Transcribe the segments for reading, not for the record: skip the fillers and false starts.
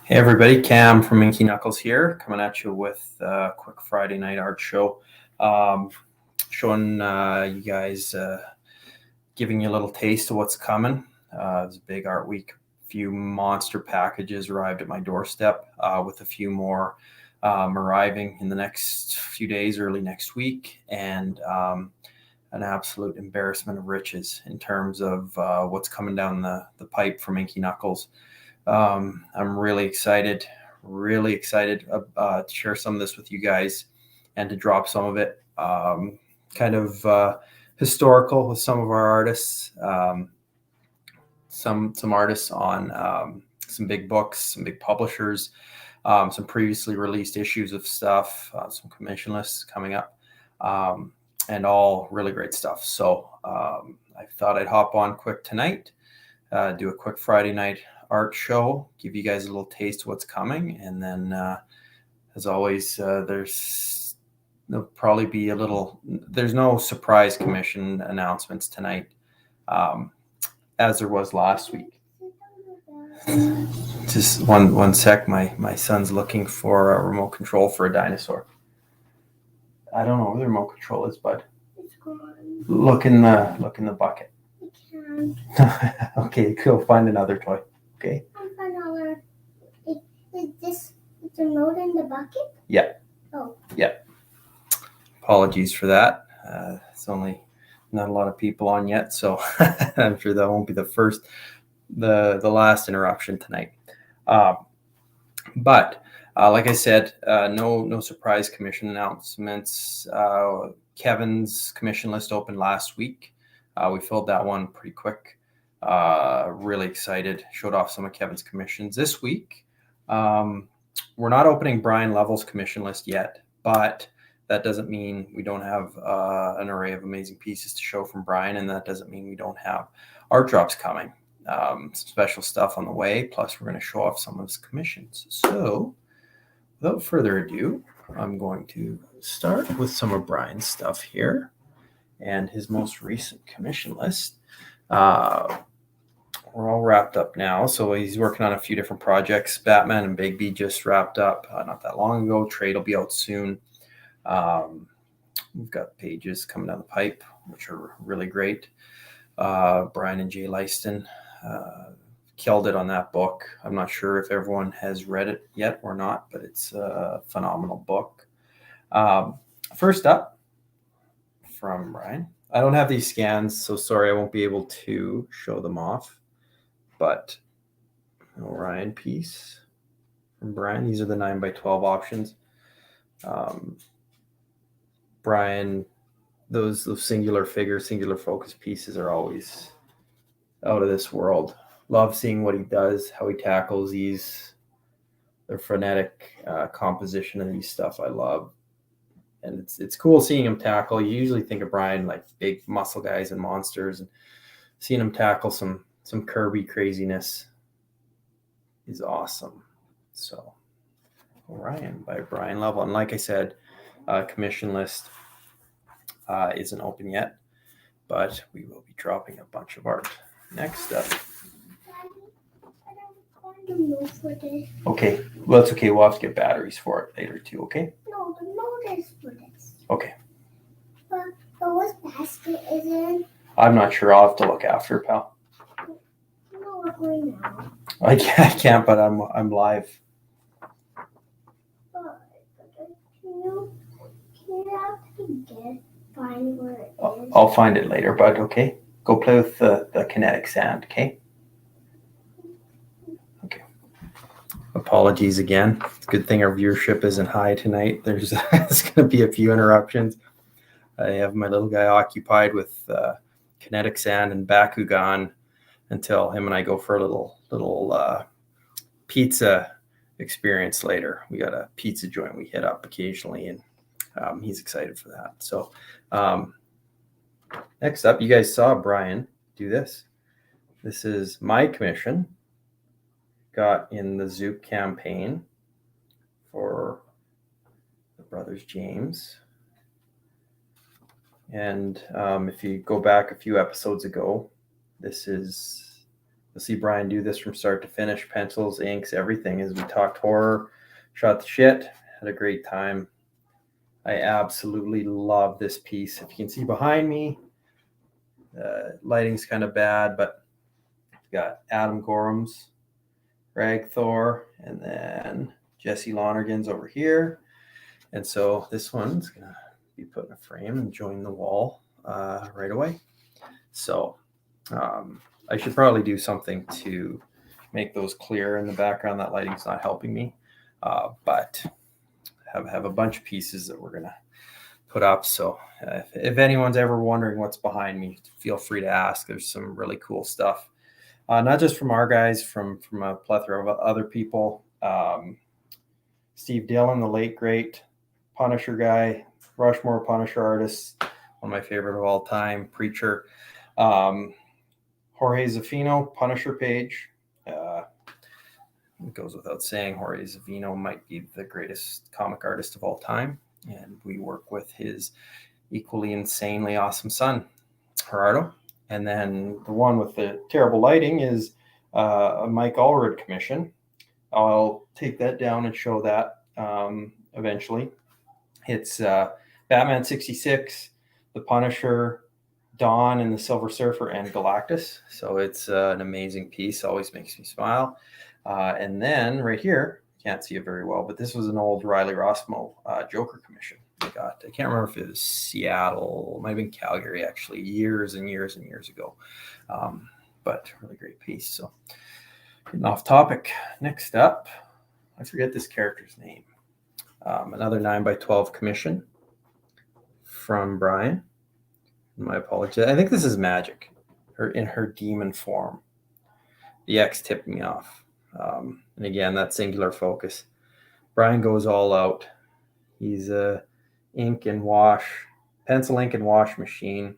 Hey everybody, Cam from Inky Knuckles here, coming at you with a quick Friday night art show. Showing you guys, giving you a little taste of what's coming. It's a big art week. A few monster packages arrived at my doorstep, with a few more arriving in the next few days, early next week, and an absolute embarrassment of riches in terms of what's coming down the pipe from Inky Knuckles. I'm really excited to share some of this with you guys and to drop some of it, kind of historical with some of our artists, some artists on some big books, some big publishers, some previously released issues of stuff, some commission lists coming up, and all really great stuff. So I thought I'd hop on quick tonight, do a quick Friday night art show, give you guys a little taste of what's coming, and then as always, there'll probably be there's no surprise commission announcements tonight, as there was last week. Just one sec, my son's looking for a remote control for a dinosaur. I don't know where the remote control is, bud. It's gone. Look in the bucket. I can't. Okay, go find another toy. Okay. Another. Is this the remote in the bucket? Yeah. Oh. Yeah. Apologies for that. It's only not a lot of people on yet, so I'm sure that won't be the last interruption tonight. But like I said, no surprise commission announcements. Kevin's commission list opened last week. We filled that one pretty quick. Really excited. Showed off some of Kevin's commissions this week. We're not opening Brian Lovell's commission list yet, but that doesn't mean we don't have an array of amazing pieces to show from Brian, and that doesn't mean we don't have art drops coming. Some special stuff on the way, plus we're going to show off some of his commissions. So without further ado, I'm going to start with some of Brian's stuff here and his most recent commission list. We're all wrapped up now, so he's working on a few different projects. Batman and Bigby just wrapped up not that long ago. Trade will be out soon. We've got pages coming down the pipe, which are really great. Brian and Jay Lyston killed it on that book. I'm not sure if everyone has read it yet or not, but it's a phenomenal book. First up from Brian. I don't have these scans, so sorry I won't be able to show them off. But Orion piece from Brian. These are the 9x12 options. Brian, those singular figure, singular focus pieces are always out of this world. Love seeing what he does, how he tackles these. The frenetic composition of these stuff I love. And it's cool seeing him tackle. You usually think of Brian like big muscle guys and monsters, and seeing him tackle some Kirby craziness is awesome. So Orion by Brian Lovell. And like I said, commission list isn't open yet, but we will be dropping a bunch of art. Next up. I don't know for this. Okay, well, it's okay. We'll have to get batteries for it later too, okay? No, the note is for this. Okay. But what basket is in? I'm not sure. I'll have to look after, pal. No, we're going now. I can't, but I'm live. But can you have to find where it is? I'll find it later, bud, okay? Go play with the kinetic sand, okay? Okay. Apologies again. It's a good thing our viewership isn't high tonight. There's going to be a few interruptions. I have my little guy occupied with kinetic sand and Bakugan until him and I go for a little pizza experience later. We got a pizza joint we hit up occasionally, and he's excited for that. So next up, you guys saw Brian do this. This is my commission. Got in the Zoop campaign for the Brothers James. And if you go back a few episodes ago, this is You'll see Brian do this from start to finish, pencils, inks, everything. As we talked horror, shot the shit, had a great time. I absolutely love this piece. If you can see behind me, lighting's kind of bad, but we've got Adam Gorham's Rag Thor, and then Jesse Lonergan's over here. And so this one's going to be put in a frame and join the wall right away. So I should probably do something to make those clear in the background. That lighting's not helping me, but have a bunch of pieces that we're going to put up. So if anyone's ever wondering what's behind me, feel free to ask. There's some really cool stuff, not just from our guys, from a plethora of other people. Steve Dillon, the late great Punisher guy, Rushmore Punisher artist, one of my favorite of all time, Preacher. Jorge Zafino, Punisher page. It goes without saying, Jorge Zafino might be the greatest comic artist of all time. And we work with his equally insanely awesome son, Gerardo. And then the one with the terrible lighting is a Mike Allred commission. I'll take that down and show that eventually. It's Batman 66, The Punisher, Dawn and the Silver Surfer, and Galactus. So it's an amazing piece. Always makes me smile. And then right here, can't see it very well, but this was an old Riley Rossmo Joker commission I got. I can't remember if it was Seattle, it might have been Calgary actually, years and years and years ago. But really great piece. So getting off topic. Next up, I forget this character's name. Another 9x12 commission from Brian. My apologies. I think this is Magic, in her demon form. The X tipped me off. And again, that singular focus. Brian goes all out. He's a ink and wash, pencil ink and wash machine.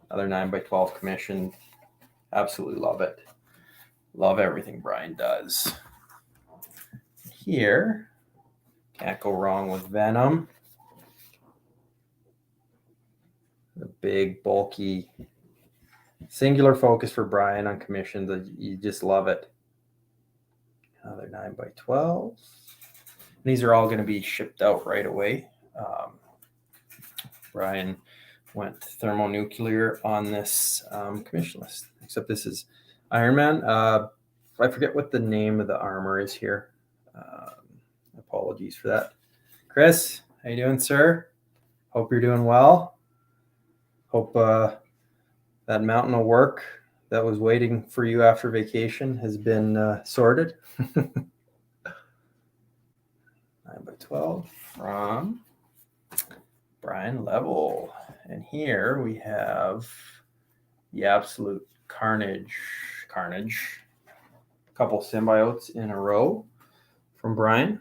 Another 9x12 commission. Absolutely love it. Love everything Brian does. Here, can't go wrong with Venom. The big, bulky, singular focus for Brian on commissions. You just love it. Another 9x12. These are all going to be shipped out right away. Brian went thermonuclear on this commission list, except this is Iron Man. I forget what the name of the armor is here. Apologies for that. Chris, how you doing, sir? Hope you're doing well. Hope that mountain of work that was waiting for you after vacation has been sorted. 9x12 from Brian Level. And here we have the absolute carnage. A couple symbiotes in a row from Brian.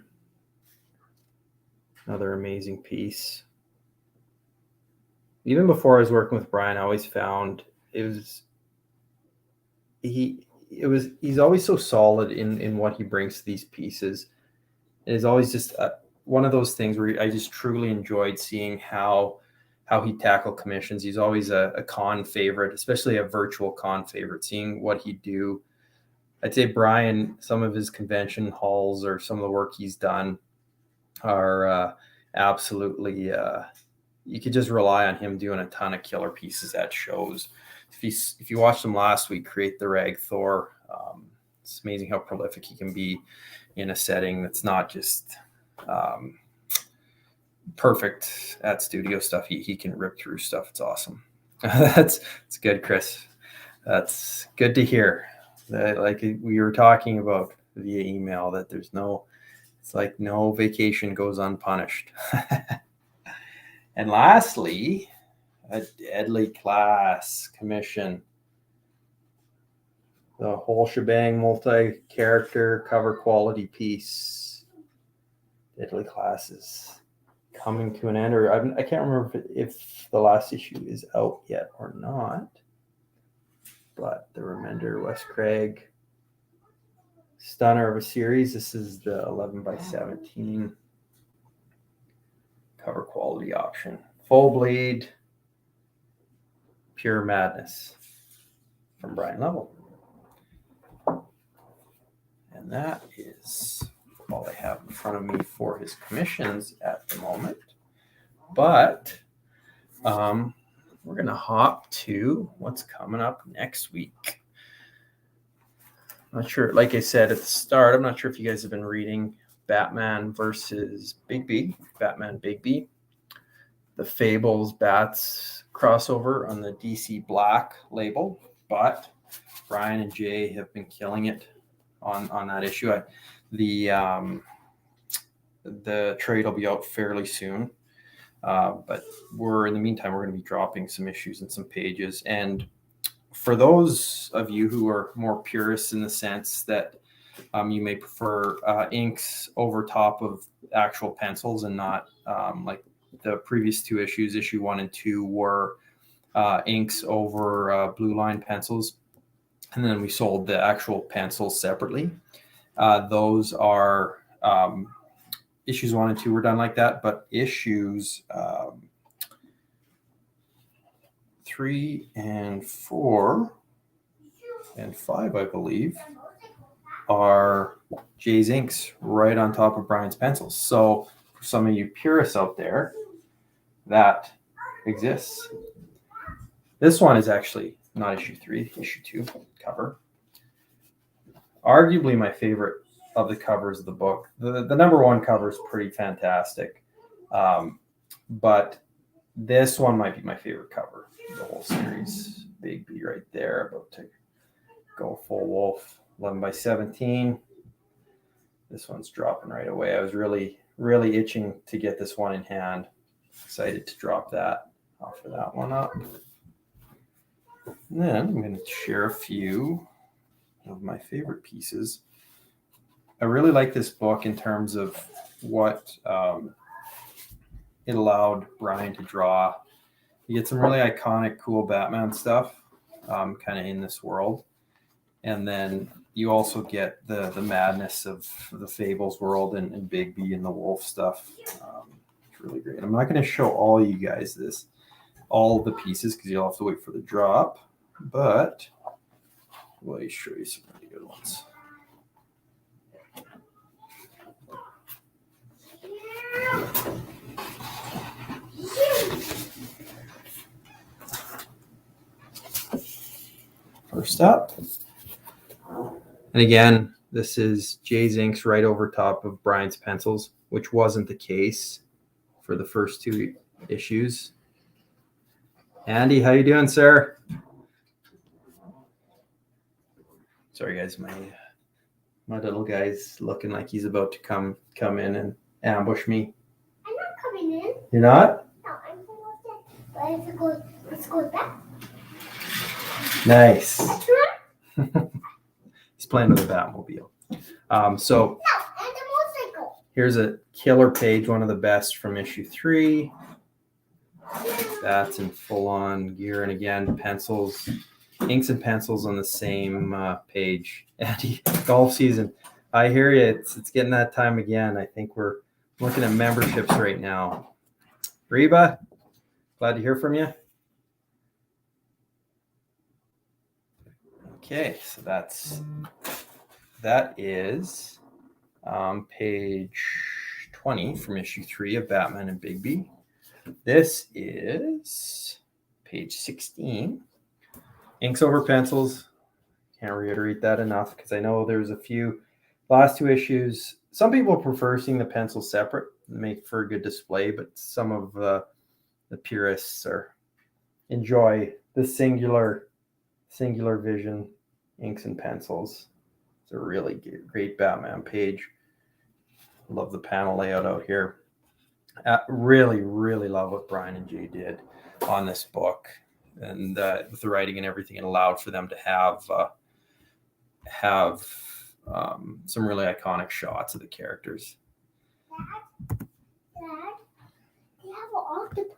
Another amazing piece. Even before I was working with Brian, I always found he's always so solid in what he brings to these pieces. It is always just one of those things where I just truly enjoyed seeing how he tackled commissions. He's always a con favorite, especially a virtual con favorite, seeing what he'd do. I'd say Brian, some of his convention hauls or some of the work he's done are absolutely, you could just rely on him doing a ton of killer pieces at shows. If you watched him last week, Create the Rag Thor, it's amazing how prolific he can be in a setting that's not just perfect at studio stuff. He can rip through stuff. It's awesome. That's good, Chris. That's good to hear. Like we were talking about via email, that it's like no vacation goes unpunished. And lastly, a deadly class commission. The whole shebang, multi-character cover quality piece. Deadly Class is coming to an end, or I can't remember if the last issue is out yet or not. But the Remender, Wes Craig, stunner of a series. This is the 11x17 cover quality option. Full bleed, pure madness from Brian Level. And that is all I have in front of me for his commissions at the moment. But we're going to hop to what's coming up next week. I'm not sure, like I said at the start, I'm not sure if you guys have been reading Batman versus Bigby, Batman Bigby, the Fables Bats crossover on the DC Black label, but Brian and Jay have been killing it on that issue. The trade will be out fairly soon, but in the meantime, we're going to be dropping some issues and some pages. And for those of you who are more purists in the sense that you may prefer inks over top of actual pencils and not like the previous two issues, issue 1 and 2 were inks over blue line pencils. And then we sold the actual pencils separately. Those are issues 1 and 2 were done like that, but issues 3 and 4 and 5, I believe, are Jay's inks right on top of Brian's pencils. So for some of you purists out there, that exists. This one is actually not issue 3, issue 2 cover. Arguably my favorite of the covers of the book. The number 1 cover is pretty fantastic. But this one might be my favorite cover of the whole series. Bigby right there, about to go full wolf. 11 by 17. This one's dropping right away. I was really, really itching to get this one in hand. Excited to drop that. Offer that one up. And then I'm going to share a few of my favorite pieces. I really like this book in terms of what it allowed Brian to draw. You get some really iconic, cool Batman stuff kind of in this world. And then you also get the madness of the Fables world and Bigby and the wolf stuff. It's really great. I'm not going to show all you guys all the pieces because you'll have to wait for the drop. But let me show you some really good ones. First up, and again, this is Jay's inks right over top of Brian's pencils, which wasn't the case for the first 2 issues. Andy, how you doing, sir? Sorry, guys, my little guy's looking like he's about to come in and ambush me. I'm not coming in. You're not? No, I'm going to go. Let's go back. Nice. That's right. He's playing with the Batmobile. So No, and the motorcycle. here's a killer page, one of the best from issue 3. That's in full-on gear, and again, pencils, inks and pencils on the same page. Andy, golf season. I hear you. It's getting that time again. I think we're looking at memberships right now. Reba, glad to hear from you. Okay, so that is page 20 from issue 3 of Batman and Bigby. This is page 16. Inks over pencils. Can't reiterate that enough because I know there's a few last 2 issues. Some people prefer seeing the pencils separate. They make for a good display, but some of the purists enjoy the singular vision, inks and pencils. It's a really great Batman page. Love the panel layout out here. Really, really love what Brian and Jay did on this book, and with the writing and everything, it allowed for them to have some really iconic shots of the characters. Dad, they have an octopus.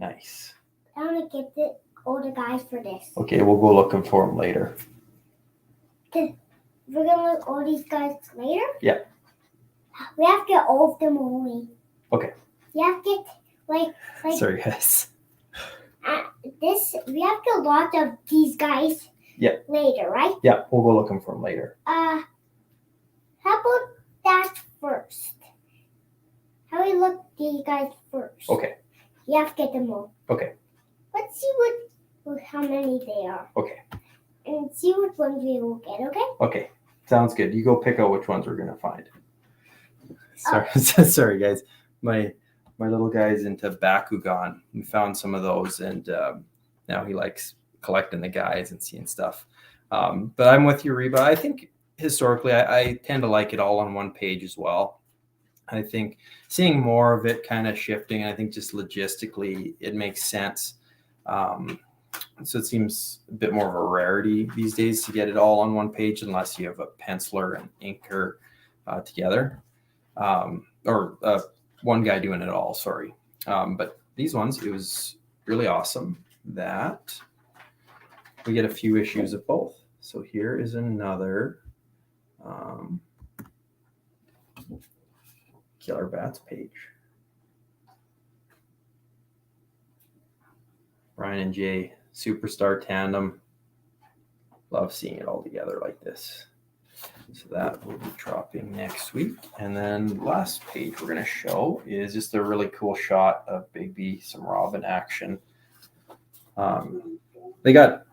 Nice. I want to get the older guys for this. Okay, we'll go looking for them later. We're gonna look all these guys later. Yeah. We have to get all of them only. Okay. You have to get like. Sorry, guys. This we have to lot of these guys. Yeah. Later, right? Yeah, we'll go looking for them later. How about that first? How we look at these guys first? Okay. You have to get them all. Okay. Let's see how many they are. Okay. And see which ones we will get, okay? Okay. Sounds good. You go pick out which ones we're going to find. Sorry, guys. My little guy's into Bakugan. We found some of those, and now he likes collecting the guys and seeing stuff. But I'm with you, Reba. I think historically, I tend to like it all on one page as well. I think seeing more of it kind of shifting, I think just logistically, it makes sense. So it seems a bit more of a rarity these days to get it all on one page, unless you have a penciler and inker together, or one guy doing it all. Sorry, but these ones, it was really awesome that we get a few issues of both. So here is another Killer Bats page. Brian and Jay, superstar tandem. Love seeing it all together like this. So that will be dropping next week. And then last page we're going to show is just a really cool shot of Bigby, some Robin action. They got,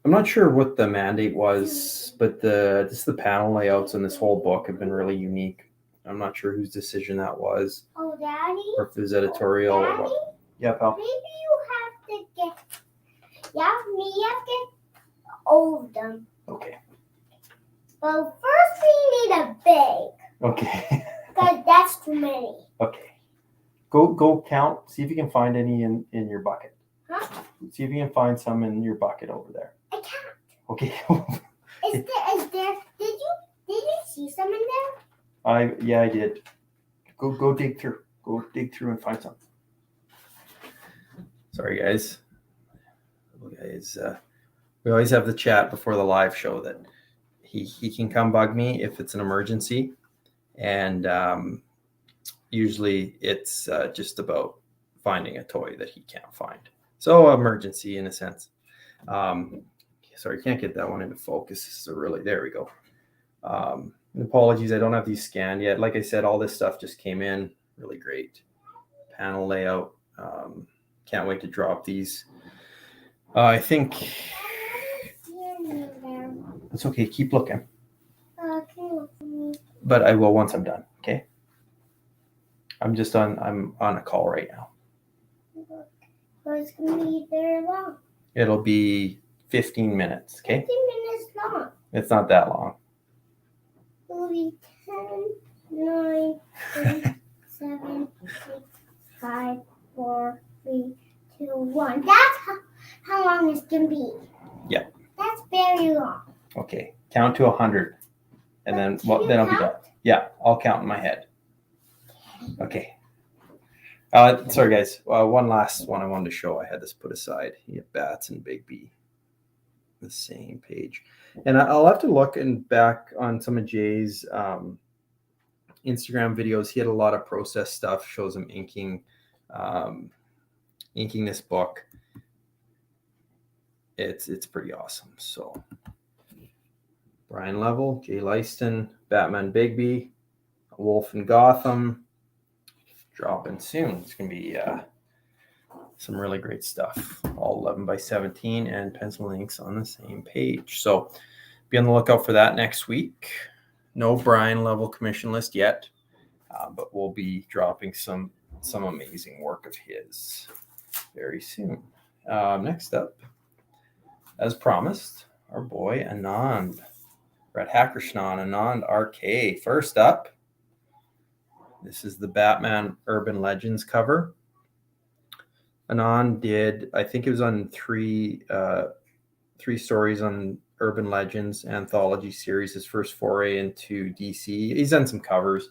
I'm not sure what the mandate was, but just the panel layouts in this whole book have been really unique. I'm not sure whose decision that was. Oh, Daddy? Or if it was editorial. Daddy? Or what. Yeah, pal. Maybe you have to get, you have to get all of them. Okay. Well, first we need a bag. Okay. Because that's too many. Okay. Go count. See if you can find any in your bucket. Huh? See if you can find some in your bucket over there. I can't. Okay. Is there, did you see some in there? Yeah, I did. Go dig through. Go dig through and find some. Sorry, guys. We always have the chat before the live show that he can come bug me if it's an emergency, and usually it's just about finding a toy that he can't find. So emergency in a sense. Sorry, can't get that one into focus. So really, there we go. Apologies, I don't have these scanned yet. Like I said, all this stuff just came in. Really great panel layout. Can't wait to drop these. I think it's okay. Keep looking. But I will once I'm done. Okay. I'm on a call right now. Well, it's going to be very long. It'll be 15 minutes. Okay. 15 minutes long. It's not that long. It'll be 10, 9, 8, 7, 6, 5, 4, 3, 2, 1. That's how long it's going to be. Yeah. That's very long. Okay. Count to 100. And then I'll be done. Yeah, I'll count in my head. Okay. Sorry, guys. One last one I wanted to show. I had this put aside. You have Bats and Bigby. The same page. And I'll have to look back on some of Jay's Instagram videos. He had a lot of process stuff. Shows him inking this book. It's pretty awesome. So Brian Level, Jay Leiston, Batman Bigby, Wolf in Gotham, dropping soon. It's gonna be some really great stuff. All 11 by 17 and pencil inks on the same page. So be on the lookout for that next week. No Brian Level commission list yet, but we'll be dropping some amazing work of his very soon. Next up, as promised, our boy Anand. Radhakrishnan, Anand RK. First up, this is the Batman Urban Legends cover. Anand did, I think it was on three stories on Urban Legends anthology series, his first foray into DC. He's done some covers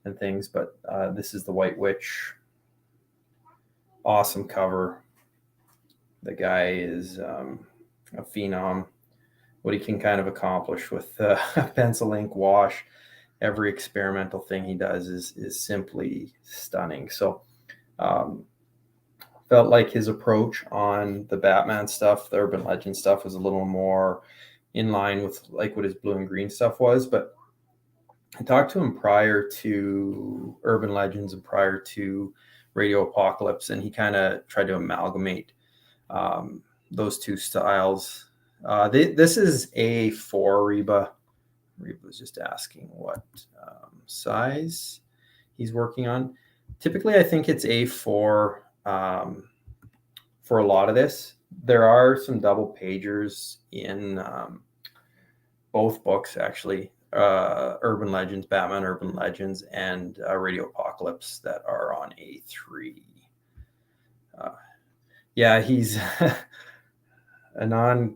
and things, but this is the White Witch. Awesome cover. The guy is a phenom. What he can kind of accomplish with pencil ink wash, every experimental thing he does is simply stunning. So felt like his approach on the Batman stuff, the Urban Legend stuff, was a little more in line with like what his blue and green stuff was, but I talked to him prior to Urban Legends and prior to Radio Apocalypse, and he kind of tried to amalgamate those two styles. This is A4 Reba. Reba was just asking what size he's working on. Typically, I think it's A4 for a lot of this. There are some double pagers in both books, actually. Urban Legends, Batman Urban Legends, and Radio Apocalypse that are on A3. Yeah, he's Anand.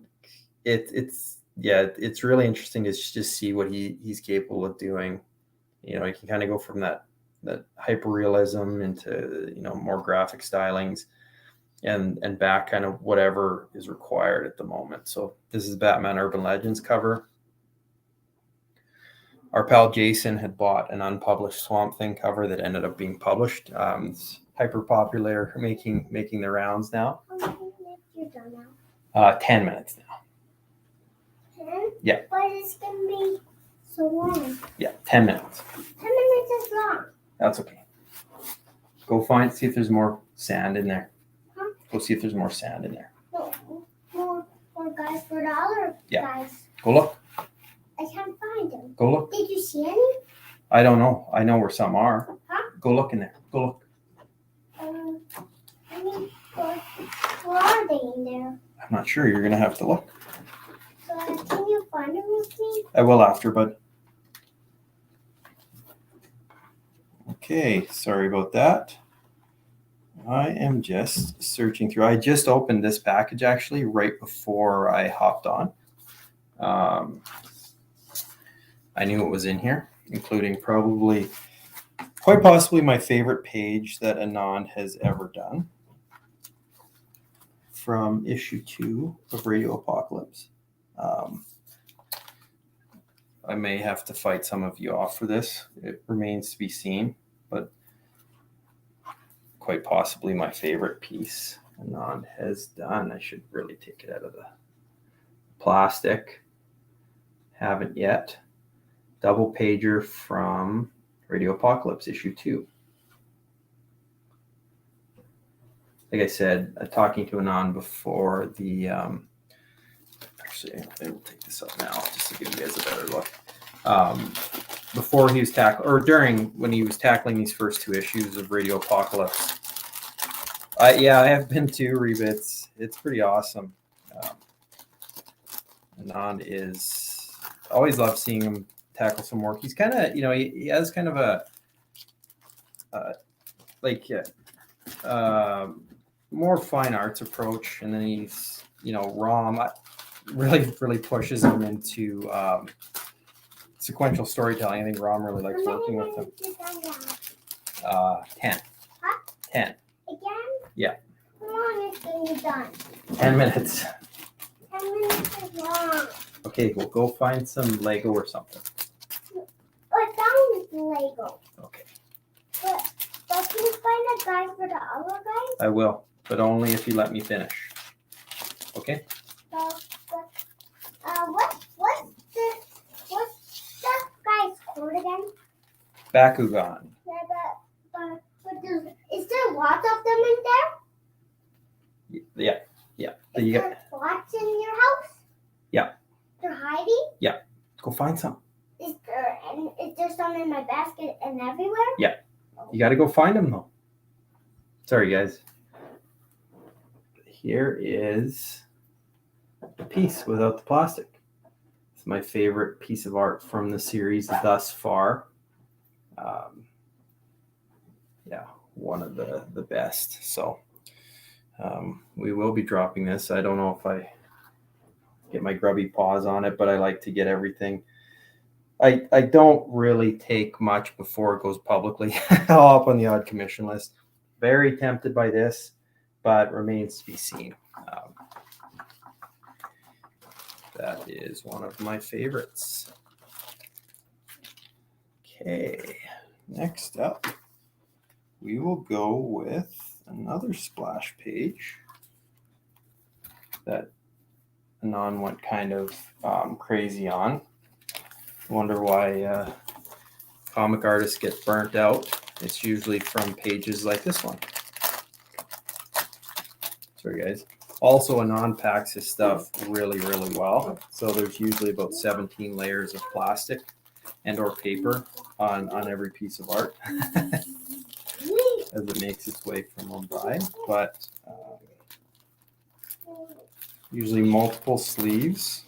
It's really interesting to just see what he's capable of doing. You know, he can kind of go from that hyper realism into, you know, more graphic stylings and back kind of whatever is required at the moment. So this is Batman Urban Legends cover. Our pal Jason had bought an unpublished Swamp Thing cover that ended up being published. It's hyper popular, making the rounds now. How many minutes you done now? 10 minutes now. 10? Yeah. But it's going to be so long. Yeah, 10 minutes. 10 minutes is long. That's okay. Go see if there's more sand in there. Huh? Go see if there's more sand in there. No, more guys for the other guys. Go look. I can't find them. Go look. Did you see any? I don't know. I know where some are. Huh? Go look in there. Go look. I mean, where are they in there? I'm not sure. You're going to have to look. So can you find them with me? I will after, bud. Okay. Sorry about that. I am just searching through. I just opened this package actually right before I hopped on. I knew it was in here, including quite possibly my favorite page that Anand has ever done from issue 2 of Radio Apocalypse. I may have to fight some of you off for this. It remains to be seen, but quite possibly my favorite piece Anand has done. I should really take it out of the plastic. Haven't yet. Double pager from Radio Apocalypse issue 2. Like I said, talking to Anand before the actually I will take this up now just to give you guys a better look. Before he was when he was tackling these first 2 issues of Radio Apocalypse. I have been to Reba. It's pretty awesome. Anand is always love seeing him tackle some work. He's kind of, he has kind of a more fine arts approach, and then he's, Rom really pushes him into sequential storytelling. I think Rom really likes working with him. 10. Huh? 10. Again? Yeah. How long is it done? 10 minutes. 10 minutes is long. Okay, we'll go find some Lego or something. I found Lego. Okay. But can you find a guy for the other guys? I will, but only if you let me finish. Okay? What's the guy's called again? Bakugan. Yeah, is there lots of them in there? Yeah. Is there lots in your house? Yeah. They're hiding? Yeah. Go find some. Is there some in my basket and everywhere? Yeah. You got to go find them, though. Sorry, guys. Here is the piece without the plastic. It's my favorite piece of art from the series thus far. One of the best. So we will be dropping this. I don't know if I get my grubby paws on it, but I like to get everything. I don't really take much before it goes publicly. I'll hop on the odd commission list. Very tempted by this, but remains to be seen. That is one of my favorites. Okay, next up, we will go with another splash page that Anand went kind of crazy on. Wonder why comic artists get burnt out, it's usually from pages like this one. Sorry, guys. Also, Anand packs his stuff really, really well. So there's usually about 17 layers of plastic and or paper on every piece of art as it makes its way from Mumbai. But usually multiple sleeves.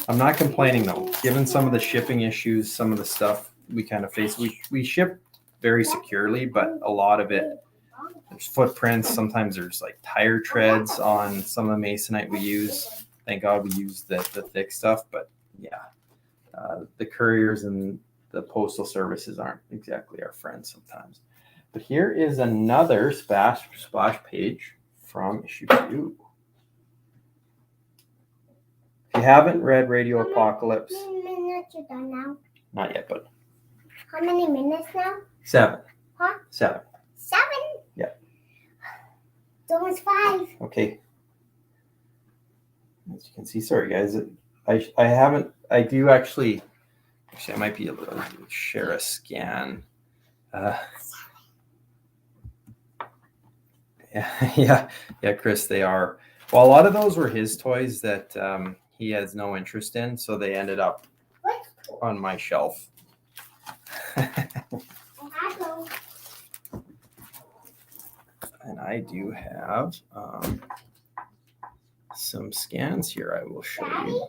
I'm not complaining though. Given some of the shipping issues, some of the stuff we kind of face, we ship very securely, but a lot of it, there's footprints. Sometimes there's like tire treads on some of the masonite we use. Thank God we use the thick stuff, but yeah, the couriers and the postal services aren't exactly our friends sometimes. But here is another splash page from issue 2. If you haven't read Radio Apocalypse, How many minutes you done now? not yet, but How many minutes now? 7. Huh? 7. 7? Yeah. It's almost 5. Okay. As you can see, sorry guys, I do actually I might be able to share a scan. Yeah, Chris, they are. Well, a lot of those were his toys that he has no interest in, so they ended up on my shelf. And I do have some scans here I will show you.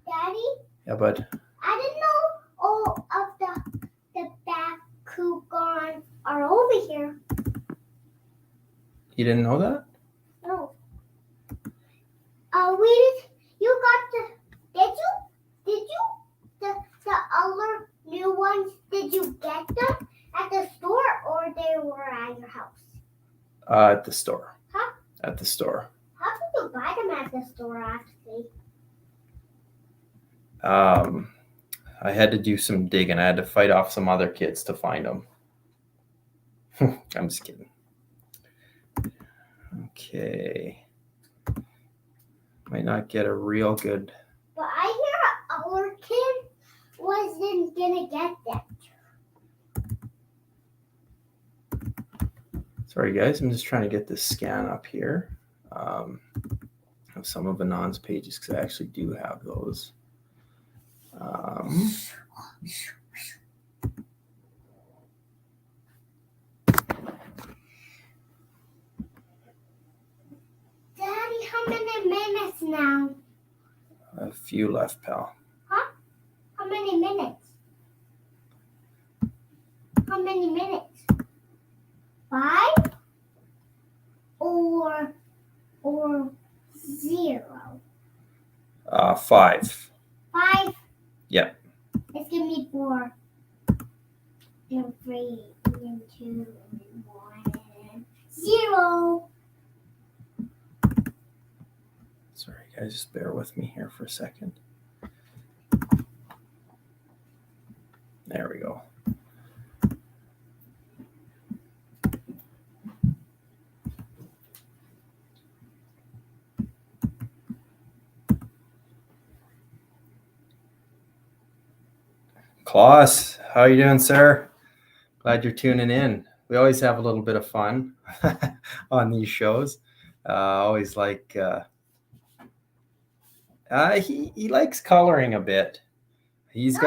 Daddy? Yeah, bud. I didn't know all of the Bakugan are over here. You didn't know that? No. You got did you? The other new ones, did you get them at the store or they were at your house? At the store. Huh? At the store. How did you buy them at the store, actually? I had to do some digging. I had to fight off some other kids to find them. I'm just kidding. Okay. Might not get a real good. But I hear our kid wasn't gonna get them. Sorry, guys. I'm just trying to get this scan up here. Of some of Anand's pages because I actually do have those. Daddy, how many minutes now? A few left, pal. Huh? How many minutes? How many minutes? 5? Or 0? 5. 5? Yeah. Let's give me 4. And 3, and 2, and 1, and 0. Sorry, guys, just bear with me here for a second. There we go. Klaus, how are you doing, sir? Glad you're tuning in. We always have a little bit of fun on these shows. Always like he likes coloring a bit. I like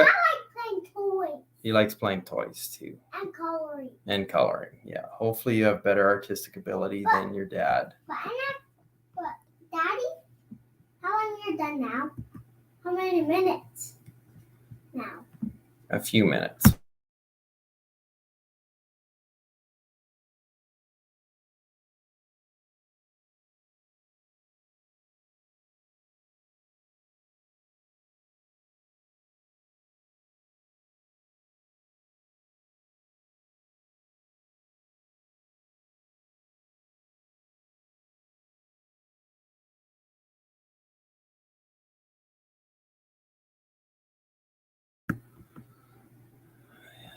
playing toys. He likes playing toys too. And coloring. Yeah. Hopefully you have better artistic ability than your dad. But Daddy, how long are you done now? How many minutes now? A few minutes.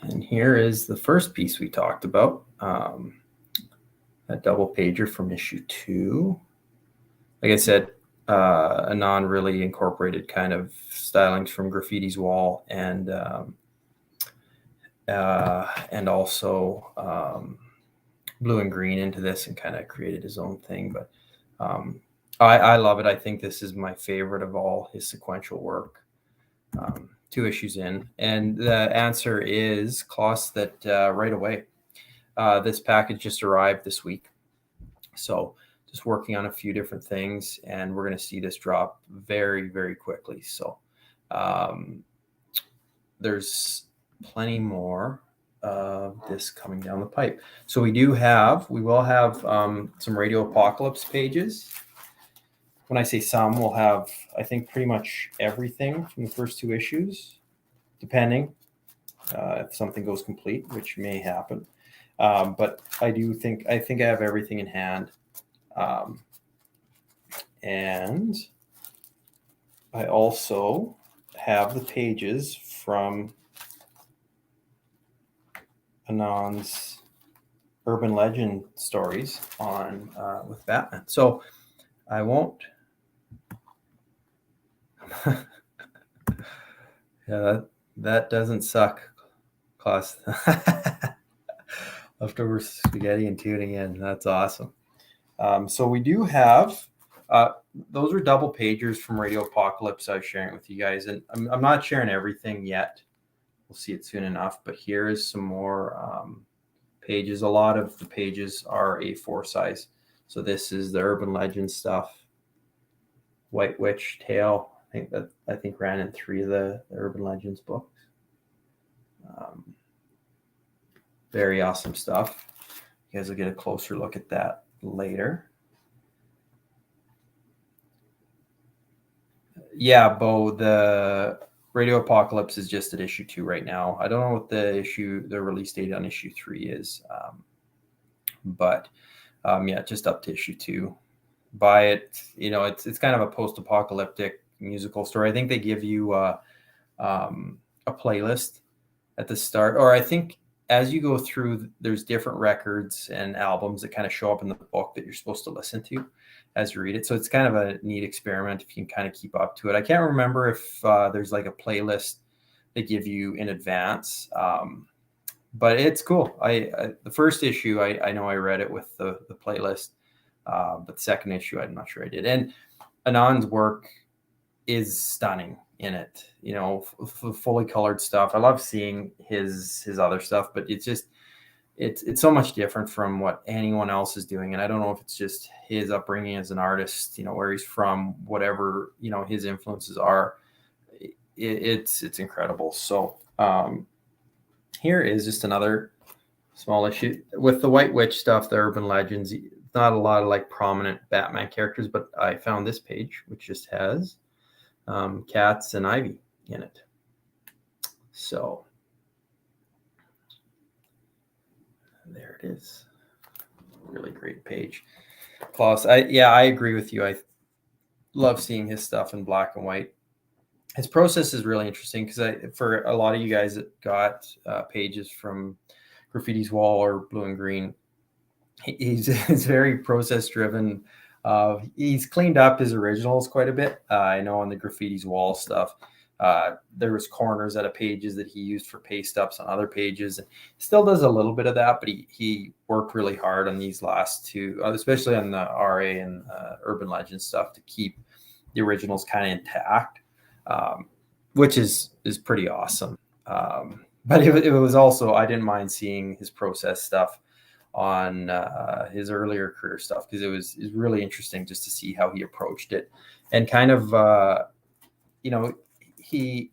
And here is the first piece we talked about, a double pager from issue 2. Like I said, Anand really incorporated kind of stylings from Graffiti's Wall and and also blue and green into this and kind of created his own thing. But I love it. I think this is my favorite of all his sequential work. 2 issues in, and the answer is Klaus, that right away. This package just arrived this week, so just working on a few different things, and we're going to see this drop very, very quickly. So there's plenty more of this coming down the pipe. So we will have some Radio Apocalypse pages. When I say some, we'll have, I think, pretty much everything from the first 2 issues, depending if something goes complete, which may happen. But I think I have everything in hand. And I also have the pages from Anand's urban legend stories on with Batman. So I won't. Yeah, that doesn't suck, Klaus. Leftover spaghetti and tuning in. That's awesome. So we do have those are double pagers from Radio Apocalypse I was sharing with you guys, and I'm not sharing everything yet. We'll see it soon enough, but here is some more pages. A lot of the pages are A4 size. So this is the urban legend stuff. White Witch Tale. I think ran in 3 of the urban legends books. Very awesome stuff. You guys will get a closer look at that later. Yeah, Bo, the Radio Apocalypse is just at issue 2 right now. I don't know what the release date on issue 3 is, but yeah, just up to issue 2. Buy it. You know, it's kind of a post-apocalyptic musical story. I think they give you a playlist at the start, or I think as you go through, there's different records and albums that kind of show up in the book that you're supposed to listen to as you read it. So it's kind of a neat experiment if you can kind of keep up to it. I can't remember if there's like a playlist they give you in advance, but it's cool. The first issue, I know I read it with the playlist, but the second issue, I'm not sure I did. And Anand's work is stunning in it, you know, fully colored stuff. I love seeing his other stuff, but it's just it's so much different from what anyone else is doing. And I don't know if it's just his upbringing as an artist, you know, where he's from, whatever, you know, his influences are. It's incredible. So here is just another small issue with the White Witch stuff, the urban legends. Not a lot of like prominent Batman characters, but I found this page which just has Cats and Ivy in it. So there it is. Really great page. Klaus, I agree with you. I love seeing his stuff in black and white. His process is really interesting because for a lot of you guys that got pages from Graffiti's Wall or Blue and Green, he's very process driven. He's cleaned up his originals quite a bit. I know on the Graffiti's Wall stuff, there was corners out of pages that he used for paste ups on other pages. And still does a little bit of that, but he worked really hard on these last 2, especially on the RA and Urban Legend stuff, to keep the originals kind of intact, which is pretty awesome. But it was also, I didn't mind seeing his process stuff on his earlier career stuff, because it was really interesting just to see how he approached it, and kind of you know, he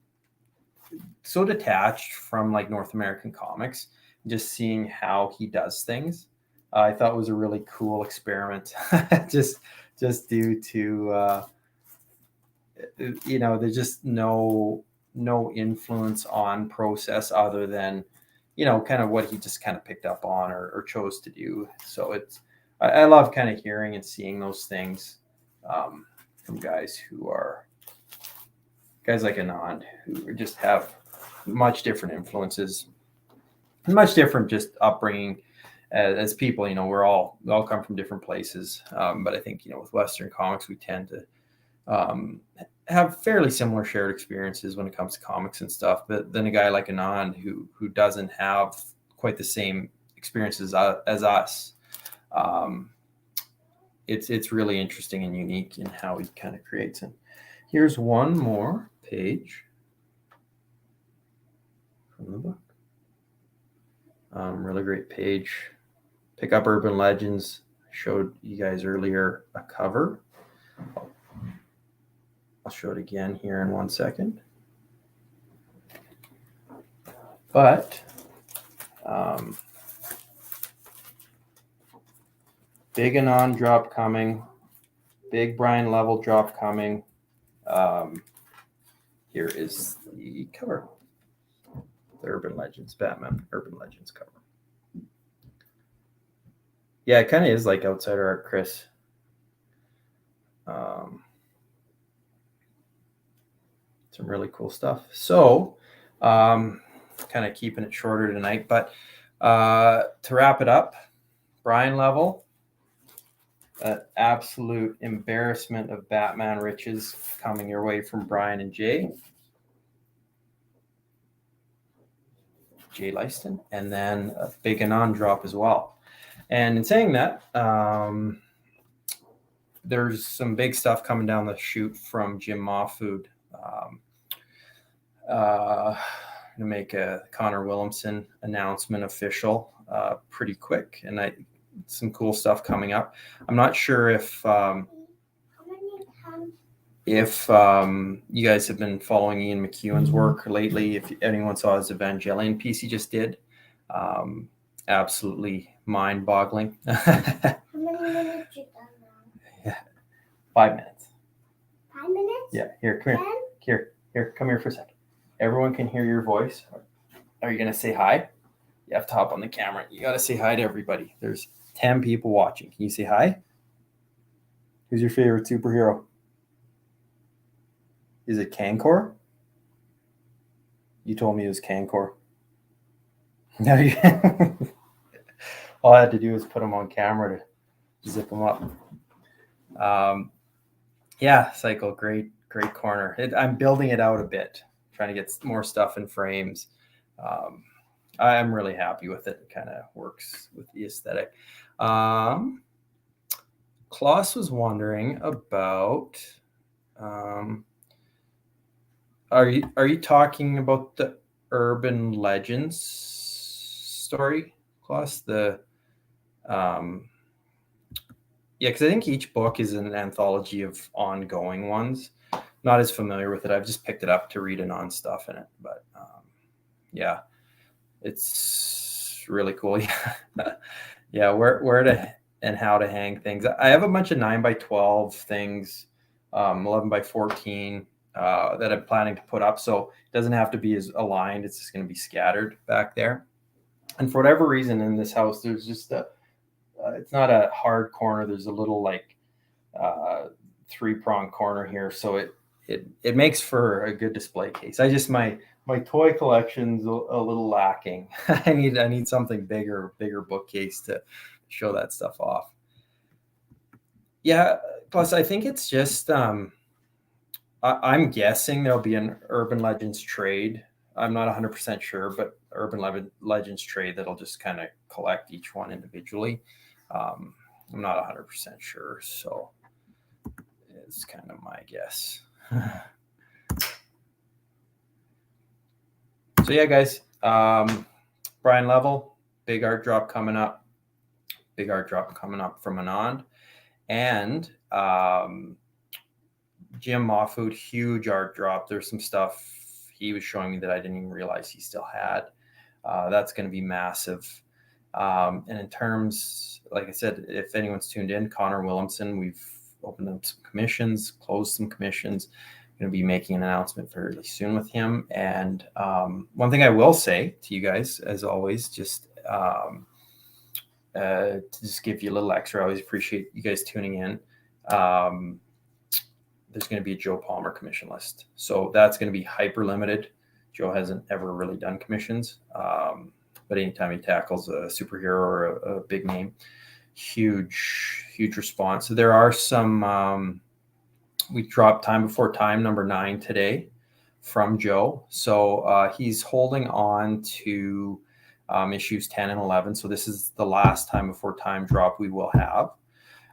so detached from like North American comics, just seeing how he does things. I thought was a really cool experiment, just due to you know, there's just no influence on process other than, you know, kind of what he just kind of picked up on or chose to do. So I love kind of hearing and seeing those things from guys like Anand, who just have much different influences, much different just upbringing as people. You know, we all come from different places, but I think, you know, with Western comics, we tend to have fairly similar shared experiences when it comes to comics and stuff. But then a guy like Anand who doesn't have quite the same experiences as us. It's really interesting and unique in how he kind of creates it. Here's one more page from the book. Really great page. Pick up Urban Legends. I showed you guys earlier a cover. I'll show it again here in 1 second. But big Anand drop coming. Big Brian Level drop coming. Here is the cover. The Urban Legends, Batman Urban Legends cover. Yeah, it kind of is like outsider art, Chris. Some really cool stuff. So, kind of keeping it shorter tonight, but to wrap it up, Brian Level, an absolute embarrassment of Batman riches coming your way from Brian and Jay Leiston, and then a big Anand drop as well. And in saying that, there's some big stuff coming down the chute from Jim Mahfood. To make a Connor Williamson announcement official pretty quick, and some cool stuff coming up. I'm not sure if you guys have been following Ian McEwan's work lately. If anyone saw his Evangelion piece he just did, absolutely mind-boggling. How many minutes you done now? Yeah, 5 minutes. 5 minutes? Yeah, here, come here. Here, come here for a second. Everyone can hear your voice. Are you going to say hi? You have to hop on the camera. You got to say hi to everybody. There's 10 people watching. Can you say hi? Who's your favorite superhero? Is it Kankor? You told me it was Kankor. No, all I had to do was put him on camera to zip him up. Yeah, Cycle, great corner. I'm building it out a bit, trying to get more stuff in frames. I'm really happy with it. It kind of works with the aesthetic. Klaus was wondering about, are you talking about the Urban Legends story, Klaus? Yeah, because I think each book is an anthology of ongoing ones. Not as familiar with it. I've just picked it up to read Anon stuff in it. But yeah, it's really cool. Yeah, where to and how to hang things. I have a bunch of 9x12 things, 11x14 that I'm planning to put up. So it doesn't have to be as aligned. It's just going to be scattered back there. And for whatever reason in this house, there's just it's not a hard corner. There's a little like 3-prong corner here. So it makes for a good display case. My toy collection's a little lacking. I need something bigger bookcase to show that stuff off. Yeah. Plus, I think it's just I'm guessing there'll be an Urban Legends trade. I'm not 100% sure, but Urban Legends trade that'll just kind of collect each one individually. I'm not 100% sure, so it's kind of my guess. So yeah, guys, Brian Level, big art drop coming up from Anand, and Jim Mahfood, huge art drop. There's some stuff he was showing me that I didn't even realize he still had. That's going to be massive. And in terms, like I said, if anyone's tuned in, Connor Williamson, we've opened up some commissions, closed some commissions. Going to be making an announcement fairly soon with him. And one thing I will say to you guys, as always, just to just give you a little extra, I always appreciate you guys tuning in. There's going to be a Joe Palmer commission list. So that's going to be hyper limited. Joe hasn't ever really done commissions. But anytime he tackles a superhero or a big name, huge response. So there are some we dropped Time Before Time number 9 today from Joe. So he's holding on to issues 10 and 11. So this is the last Time Before Time drop we will have.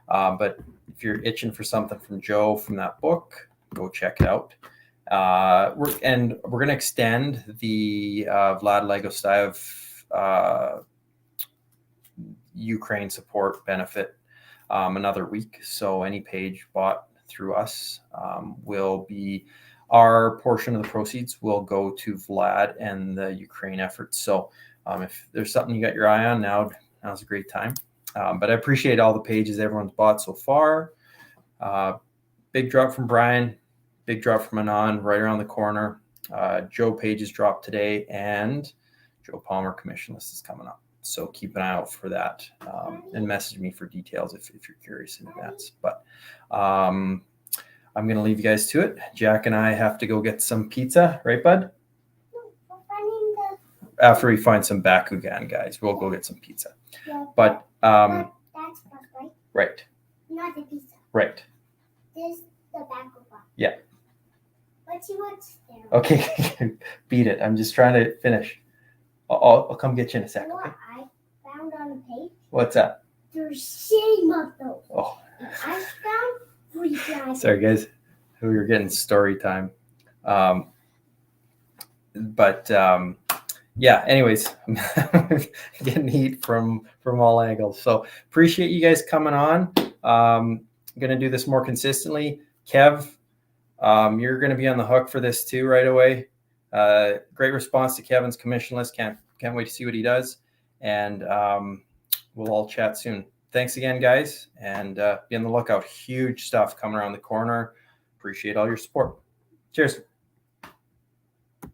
But if you're itching for something from Joe from that book, go check it out. We're going to extend the Vlad Legostayev Ukraine support benefit another week. So any page bought through us will be, our portion of the proceeds will go to Vlad and the Ukraine effort. So if there's something you got your eye on, now's a great time. But I appreciate all the pages everyone's bought so far. Big drop from Brian, big drop from Anand right around the corner. Joe pages dropped today, and Joe Palmer commission list is coming up. So keep an eye out for that, and message me for details if you're curious in advance. But I'm going to leave you guys to it. Jack and I have to go get some pizza, right, bud? After we find some Bakugan, guys, we'll go get some pizza. Yeah, But that's first, right? right, Not the pizza. right. This the Bakugan. Yeah. Let's see what's there. Okay, beat it. I'm just trying to finish. I'll come get you in a sec. What Okay. I found on the page, What's that? there's same of those. Oh, And I found 3 guys. sorry, guys. We were getting story time. Yeah. Anyways, I'm getting heat from all angles. So appreciate you guys coming on. I'm gonna do this more consistently. Kev, you're gonna be on the hook for this too right away. Great response to Kevin's commission list. Can't wait to see what he does. And we'll all chat soon. Thanks again, guys, and be on the lookout. Huge stuff coming around the corner. Appreciate all your support. Cheers.